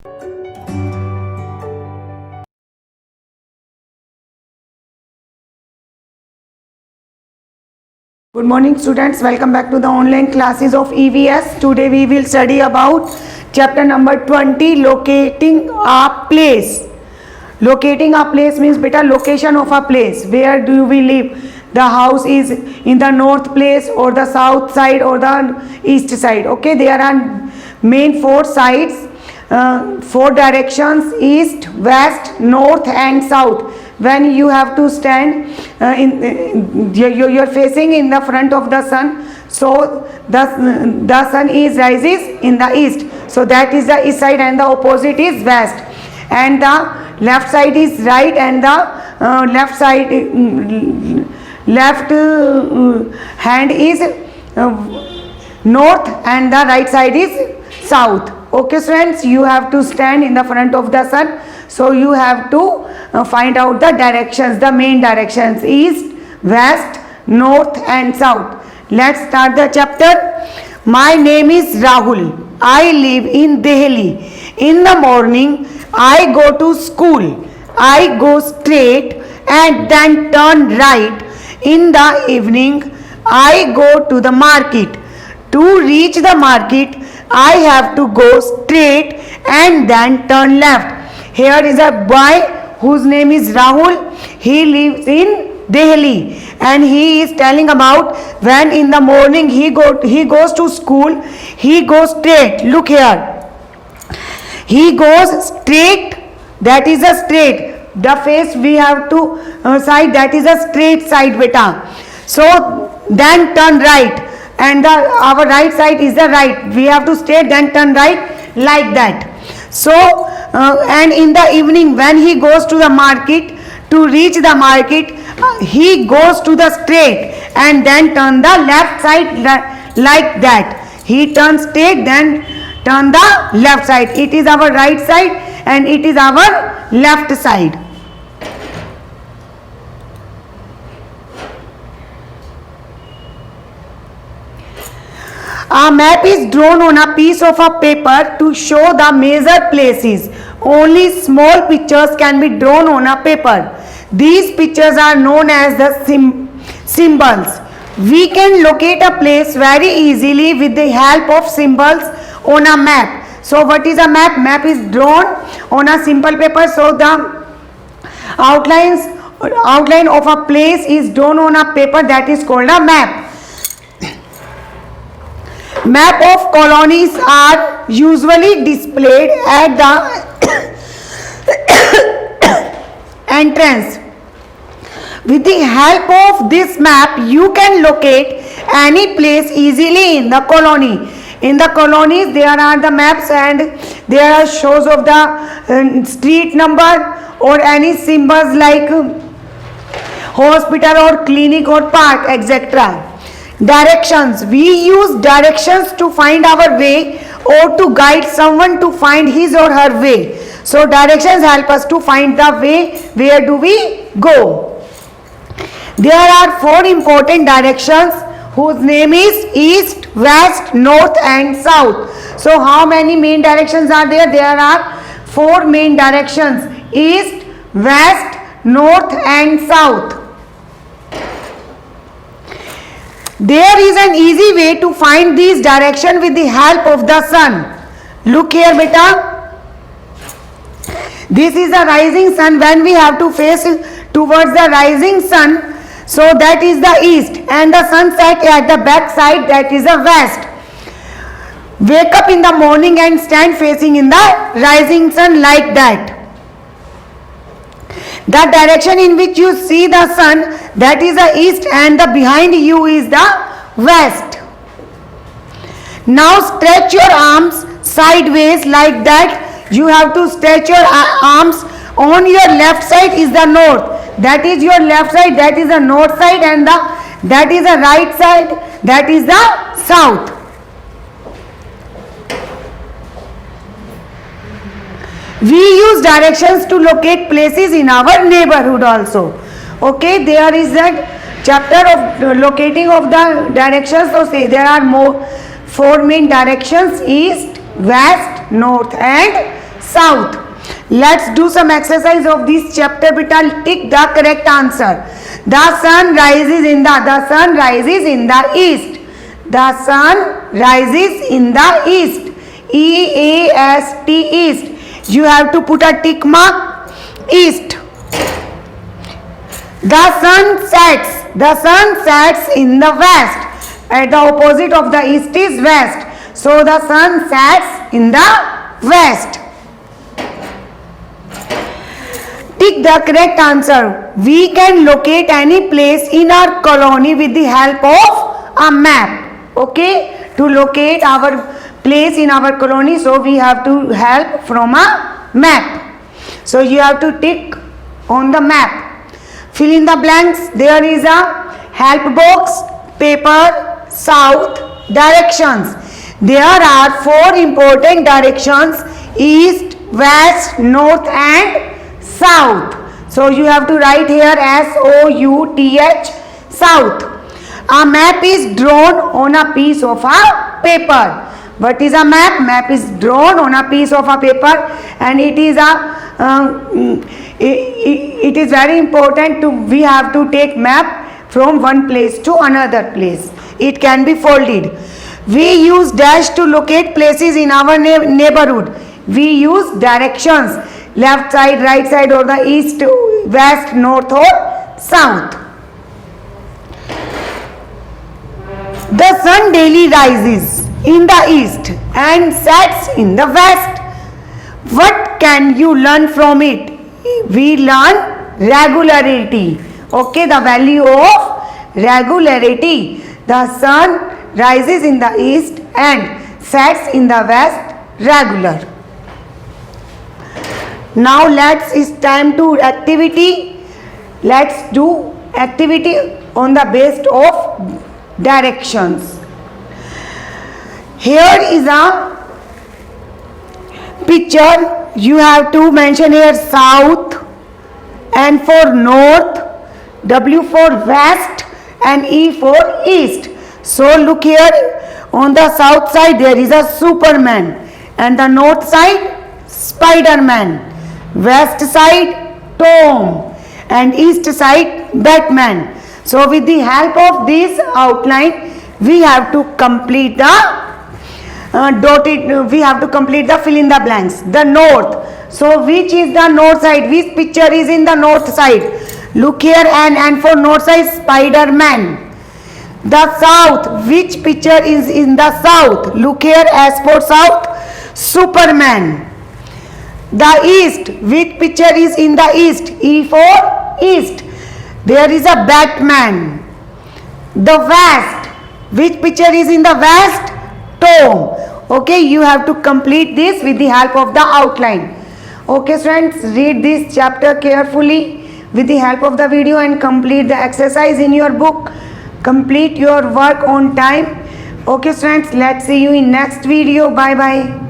Good morning students, welcome back to the online classes of EVS. Today we will study about chapter number 20, locating a place. Locating a place means beta location of a place. Where do we live? The house is in the north place or the south side or the east side. Okay, there are main four sides, four directions: east, west, north and south. When you have to stand you're facing in the front of the sun, so the sun is rises in the east, so that is the east side, and the opposite is west, and the left side is right, and the left hand is north and the right side is south. Okay friends, you have to stand in the front of the sun, so you have to find out the directions, the main directions: east, west, north and south. Let's start the chapter. My name is Rahul. I live in Delhi. In the morning I go to school. I go straight and then turn right. In the evening I go to the market. To reach the market I have to go straight and then turn left. Here is a boy whose name is Rahul. He lives in Delhi and he is telling about when in the morning he goes to school. He goes straight. Look here. He goes straight. That is a straight. The face we have to side, that is a straight side beta. So then turn right, and our right side is the right. We have to straight then turn right like that. So and in the evening when he goes to the market, to reach the market he goes to the straight and then turn the left side like that. He turns straight then turn the left side. It is our right side and it is our left side. A map is drawn on a piece of a paper to show the major places. Only small pictures can be drawn on a paper. These pictures are known as the symbols. We can locate a place very easily with the help of symbols on a map. So what is a map? Map is drawn on a simple paper. So the outline of a place is drawn on a paper, that is called a map. Map of colonies are usually displayed at the entrance. With the help of this map, you can locate any place easily in the colony. In the colonies, there are the maps and there are shows of the street number or any symbols like hospital or clinic or park, etc. Directions. We use directions to find our way or to guide someone to find his or her way. So directions help us to find the way. Where do we go? There are four important directions whose name is east, west, north and south. So how many main directions are there? There are four main directions: east, west, north and south. There is an easy way to find these directions with the help of the sun. Look here beta. This is the rising sun. When we have to face towards the rising sun, so that is the east, and the sunset at the back side, that is the west. Wake up in the morning and stand facing in the rising sun like that. The direction in which you see the sun, that is the east, and the behind you is the west. Now stretch your arms sideways like that. You have to stretch your arms. On your left side is the north, that is your left side, that is the north side, and that is the right side, that is the south. We use directions to locate places in our neighborhood also. Okay, there is that chapter of locating of the directions. So say there are four main directions: east, west, north and south. Let's do some exercise of this chapter. Beta, tick the correct answer. The sun rises in the east. The sun rises in the east. E-A-S-T, east. You have to put a tick mark. East. The sun sets in the west. At the opposite of the east is west. So the sun sets in the west. Tick the correct answer. We can locate any place in our colony with the help of a map. Okay, to locate our place in our colony, so we have to help from a map. So you have to tick on the map. Fill in the blanks. There is a help box, paper, south, directions. There are 4 important directions: east, west, north and south. So you have to write here S-O-U-T-H, south. A map is drawn on a piece of a paper. What is a map? Map is drawn on a piece of a paper, and it is it is very important to we have to take map from one place to another place. It can be folded. We use dash to locate places in our neighborhood. We use directions: left side, right side, or the east, west, north or south. The sun daily rises in the east and sets in the west. What can you learn from it? We learn regularity. Okay, the value of regularity. The sun rises in the east and sets in the west, regular. Now it's time to activity. Let's do activity on the basis of directions. Here is a picture. You have to mention here south, N for north, W for west and E for east. So look here, on the south side there is a Superman, and the north side Spider-Man, west side Tom and east side Batman. So with the help of this outline we have to complete the we have to complete the fill in the blanks. The north. So which is the north side? Which picture is in the north side? Look here, and for north side Spider-Man. The south. Which picture is in the south? Look here, S for south, Superman. The east. Which picture is in the east? E for east. There is a Batman. The west. Which picture is in the west? Tom. Okay, you have to complete this with the help of the outline. Okay friends, read this chapter carefully with the help of the video and complete the exercise in your book. Complete your work on time. Okay friends, let's see you in next video. Bye bye.